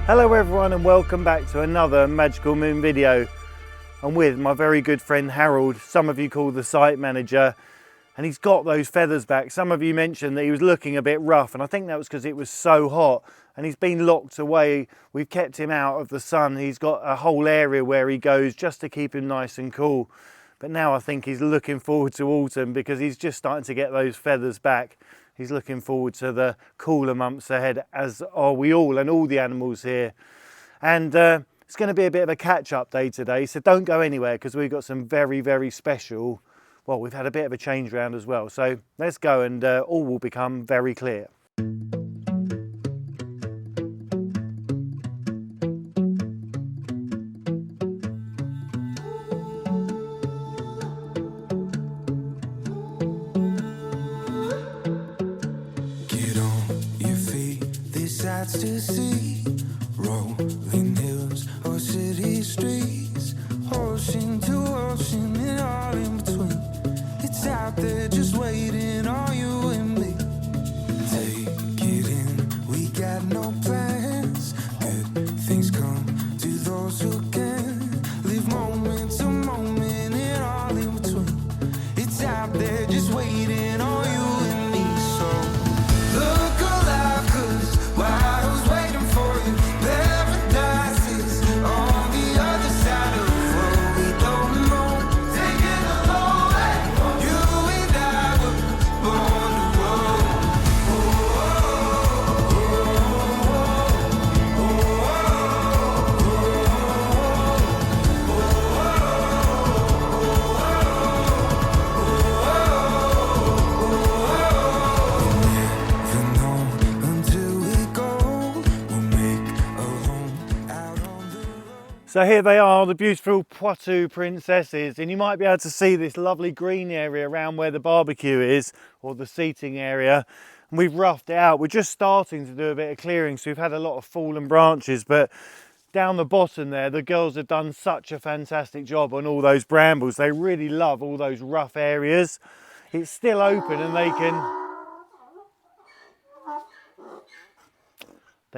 Hello everyone and welcome back to another Magical Moon video. I'm with my very good friend Harold, some of you call the site manager, and he's got those feathers back. Some of you mentioned that he was looking a bit rough, and I think that was because it was so hot and he's been locked away. We've kept him out of the sun. He's got a whole area where he goes just to keep him nice and cool. But now I think he's looking forward to autumn because he's just starting to get those feathers back. He's looking forward to the cooler months ahead, as are we all and all the animals here. And it's going to be a bit of a catch-up day today, so don't go anywhere because we've got some very, very special, well, we've had a bit of a change round as well. So let's go and all will become very clear. To see rolling hills or city streets, ocean to ocean and all in between. It's out there just waiting on you and me. Take it in, we got no plans. Good things come to those who can. Live moment to moment and all in between. It's out there just waiting on you and me. So look alive, 'cause why So here they are, the beautiful Poitou princesses, and you might be able to see this lovely green area around where the barbecue is, or the seating area. And we've roughed it out. We're just starting to do a bit of clearing, so we've had a lot of fallen branches, but down the bottom there, the girls have done such a fantastic job on all those brambles. They really love all those rough areas. It's still open and they're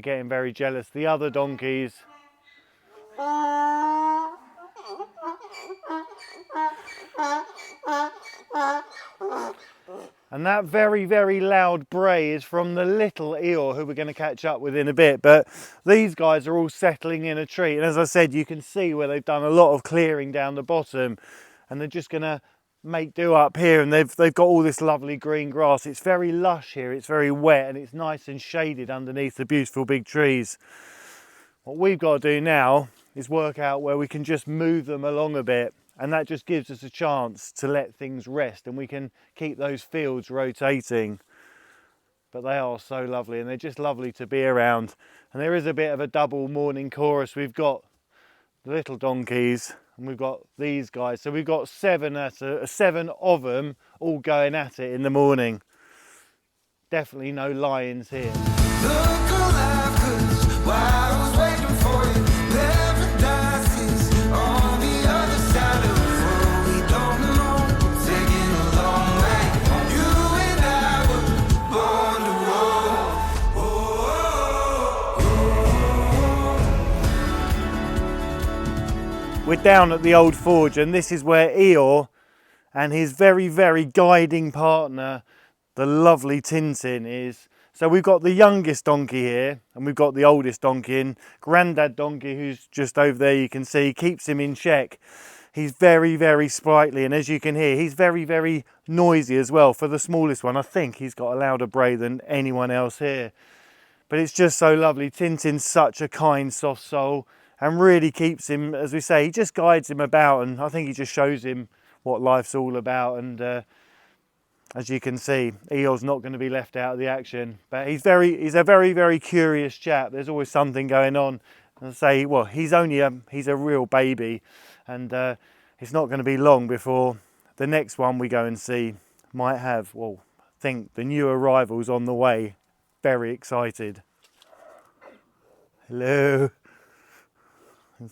getting very jealous. The other donkeys, and that very, very loud bray is from the little Eeyore who we're going to catch up with in a bit. But these guys are all settling in a tree, and as I said, you can see where they've done a lot of clearing down the bottom, and they're just going to make do up here. And they've got all this lovely green grass. It's very lush here, it's very wet, and it's nice and shaded underneath the beautiful big trees. What we've got to do now is work out where we can just move them along a bit, and that just gives us a chance to let things rest and we can keep those fields rotating. But they are so lovely, and they're just lovely to be around. And there is a bit of a double morning chorus. We've got the little donkeys and we've got these guys, so we've got seven of them all going at it in the morning. Definitely no lions here. Look alive, 'cause while I was waiting for you, paradise is on the other side of the road. We don't know, taking a long way. You and I were born to roll. We're down at the old forge, and this is where Eeyore and his very, very guiding partner, the lovely Tintin, is. So we've got the youngest donkey here, and we've got the oldest donkey, and Grandad donkey, who's just over there, you can see, keeps him in check. He's very, very sprightly, and as you can hear, he's very, very noisy as well. For the smallest one, I think he's got a louder bray than anyone else here. But it's just so lovely. Tintin's such a kind, soft soul, and really keeps him, as we say, he just guides him about, and I think he just shows him what life's all about. And as you can see, Eeyore's not going to be left out of the action, but he's a very, very curious chap. There's always something going on. And I say, well, he's a real baby, and it's not going to be long before the next one we go and see might have, well, I think the new arrivals on the way. Very excited. Hello,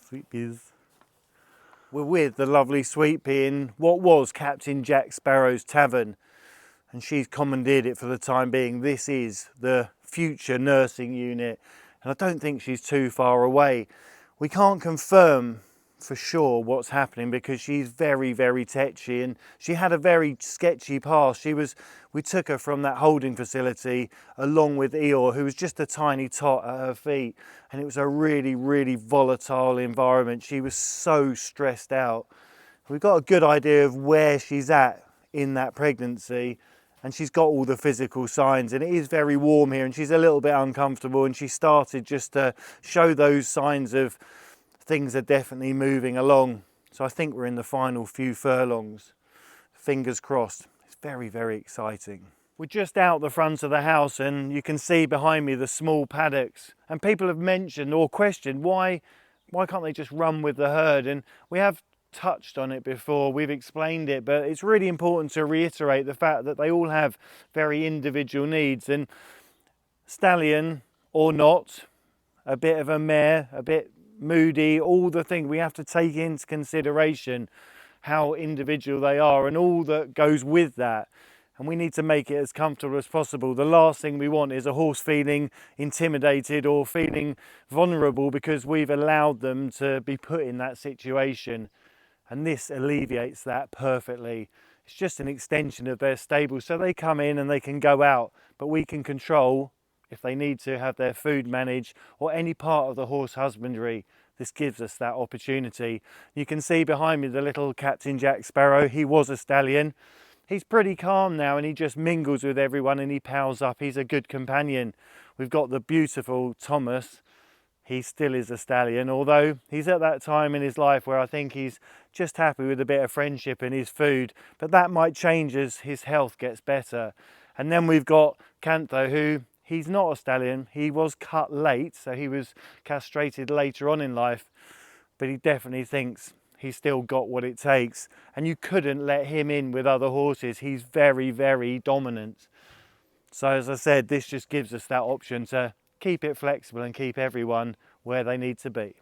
Sweet Peas. We're with the lovely Sweet Pea in what was Captain Jack Sparrow's tavern, and she's commandeered it for the time being. This is the future nursing unit. and I don't think she's too far away. We can't confirm for sure what's happening because she's very, very tetchy, and she had a very sketchy past. We took her from that holding facility along with Eeyore, who was just a tiny tot at her feet, and it was a really, really volatile environment. She was so stressed out. We've got a good idea of where she's at in that pregnancy, and she's got all the physical signs, and it is very warm here, and she's a little bit uncomfortable, and she started just to show those signs of things are definitely moving along. So I think we're in the final few furlongs. Fingers crossed. It's very, very exciting. We're just out the front of the house, and you can see behind me the small paddocks, and people have mentioned or questioned why can't they just run with the herd, and we have touched on it before, we've explained it, but it's really important to reiterate the fact that they all have very individual needs, and stallion or not, a bit of a mare, a bit moody, all the things we have to take into consideration how individual they are and all that goes with that, and we need to make it as comfortable as possible. The last thing we want is a horse feeling intimidated or feeling vulnerable because we've allowed them to be put in that situation. And this alleviates that perfectly. It's just an extension of their stable. So they come in and they can go out, but we can control if they need to have their food managed or any part of the horse husbandry. This gives us that opportunity. You can see behind me the little Captain Jack Sparrow. He was a stallion. He's pretty calm now, and he just mingles with everyone and he pals up. He's a good companion. We've got the beautiful Thomas. He still is a stallion, although he's at that time in his life where I think he's just happy with a bit of friendship and his food, but that might change as his health gets better. And then we've got Cantho, who he's not a stallion. He was cut late, so he was castrated later on in life, but he definitely thinks he's still got what it takes, and you couldn't let him in with other horses. He's very, very dominant. So as I said, this just gives us that option to keep it flexible and keep everyone where they need to be.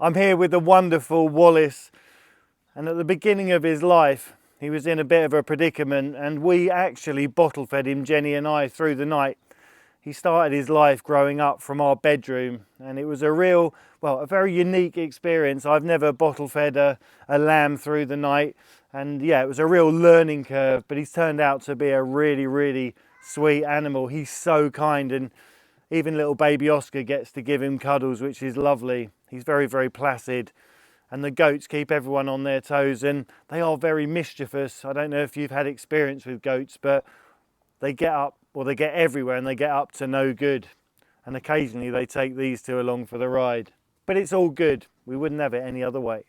I'm here with the wonderful Wallace, and at the beginning of his life he was in a bit of a predicament, and we actually bottle fed him, Jenny and I, through the night. He started his life growing up from our bedroom, and it was a very unique experience. I've never bottle fed a lamb through the night, and yeah, it was a real learning curve, but he's turned out to be a really, really sweet animal. He's so kind, and even little baby Oscar gets to give him cuddles, which is lovely. He's very, very placid, and the goats keep everyone on their toes, and they are very mischievous. I don't know if you've had experience with goats, but they get up, or they get everywhere, and they get up to no good. And occasionally they take these two along for the ride. But it's all good. We wouldn't have it any other way.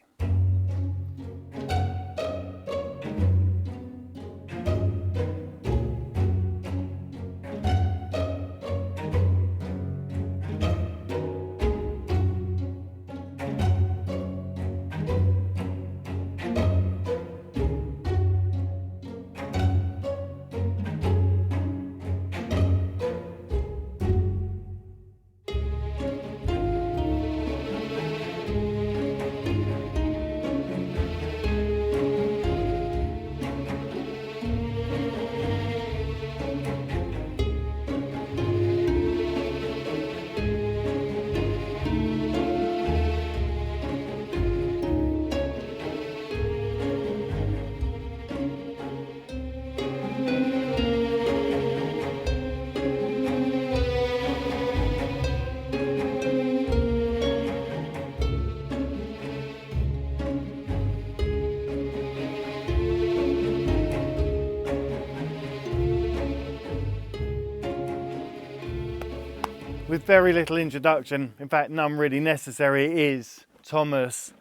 with very little introduction, in fact none really necessary, is Thomas.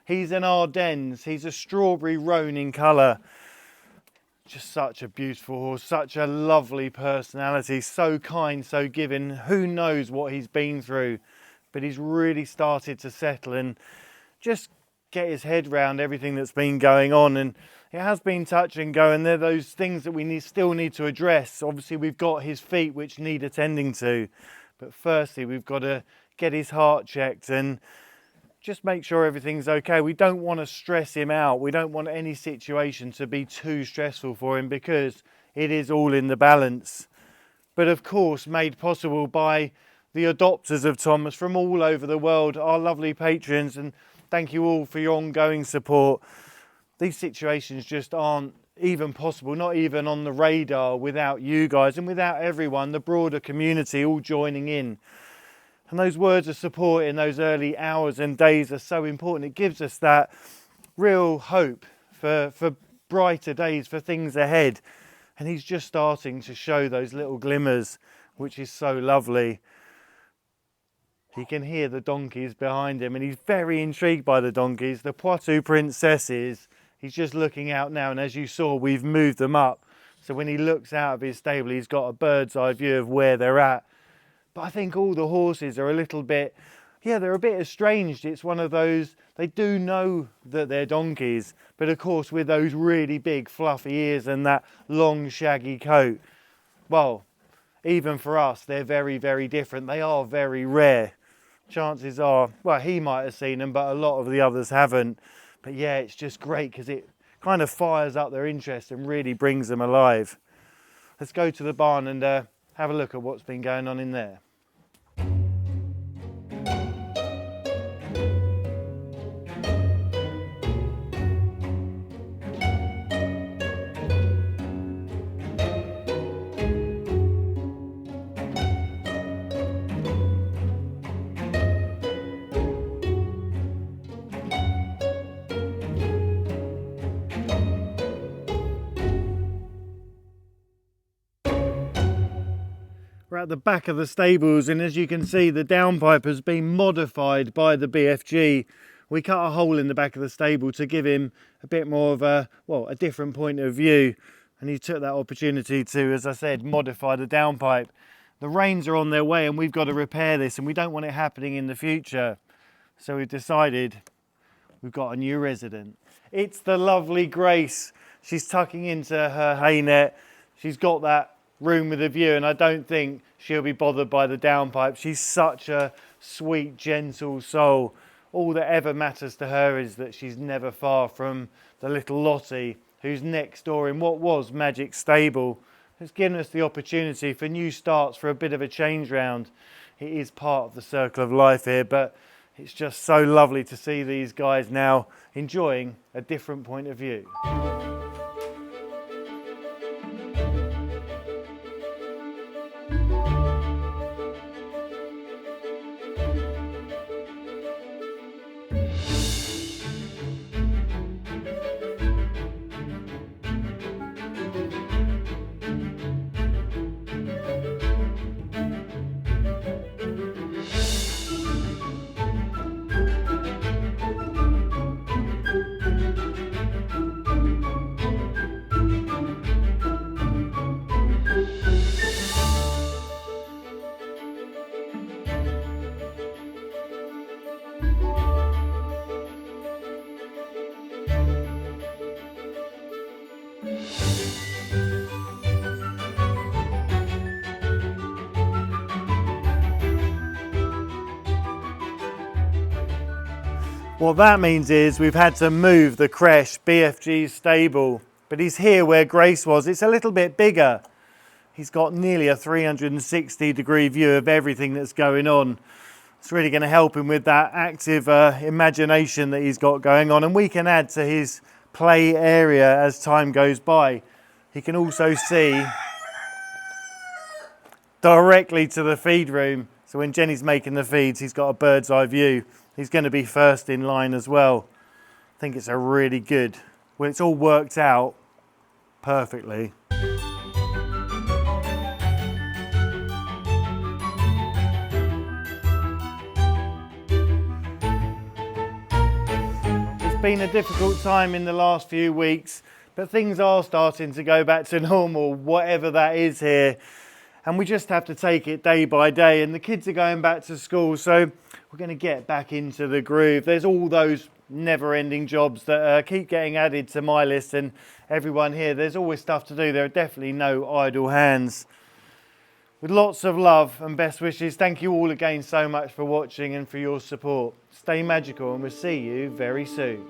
He's an Ardennes, he's a strawberry roan in colour. Just such a beautiful horse, such a lovely personality, so kind, so giving. Who knows what he's been through, but he's really started to settle and just get his head round everything that's been going on. And it has been touch and go, and they're those things that we still need to address. Obviously we've got his feet which need attending to, but firstly we've got to get his heart checked and just make sure everything's okay. We don't want to stress him out. We don't want any situation to be too stressful for him, because it is all in the balance. But of course made possible by the adopters of Thomas from all over the world, our lovely patrons, and thank you all for your ongoing support. These situations just aren't even possible, not even on the radar, without you guys and without everyone, the broader community all joining in. And those words of support in those early hours and days are so important. It gives us that real hope for brighter days, for things ahead. And he's just starting to show those little glimmers, which is so lovely. He can hear the donkeys behind him and he's very intrigued by the donkeys, the Poitou princesses. He's just looking out now, and as you saw, we've moved them up. So when he looks out of his stable, he's got a bird's eye view of where they're at. But I think all the horses are a little bit, they're a bit estranged. It's one of those, they do know that they're donkeys, but of course with those really big fluffy ears and that long shaggy coat, well, even for us, they're very, very different. They are very rare. Chances are, well, he might have seen them, but a lot of the others haven't. But yeah, it's just great because it kind of fires up their interest and really brings them alive. Let's go to the barn and have a look at what's been going on in there. We're at the back of the stables, and as you can see, the downpipe has been modified by the BFG. We cut a hole in the back of the stable to give him a bit more of a different point of view, and he took that opportunity to, as I said, modify the downpipe. The rains are on their way and we've got to repair this, and we don't want it happening in the future. So we've decided we've got a new resident. It's the lovely Grace. She's tucking into her hay net. She's got that room with a view, and I don't think she'll be bothered by the downpipe. She's such a sweet, gentle soul. All that ever matters to her is that she's never far from the little Lottie, who's next door in what was Magic Stable. It's given us the opportunity for new starts, for a bit of a change round. It is part of the circle of life here, but it's just so lovely to see these guys now enjoying a different point of view. What that means is we've had to move the creche, BFG's stable, but he's here where Grace was. It's a little bit bigger. He's got nearly a 360-degree view of everything that's going on. It's really going to help him with that active imagination that he's got going on, and we can add to his play area as time goes by. He can also see directly to the feed room, so when Jenny's making the feeds, he's got a bird's eye view. He's going to be first in line as well. I think it's a really good, well, it's all worked out perfectly. been a difficult time in the last few weeks, but things are starting to go back to normal, whatever that is here. And we just have to take it day by day, and the kids are going back to school, so we're going to get back into the groove. There's all those never-ending jobs that keep getting added to my list, and everyone here, there's always stuff to do. There are definitely no idle hands. With lots of love and best wishes, thank you all again so much for watching and for your support. Stay magical, and we'll see you very soon.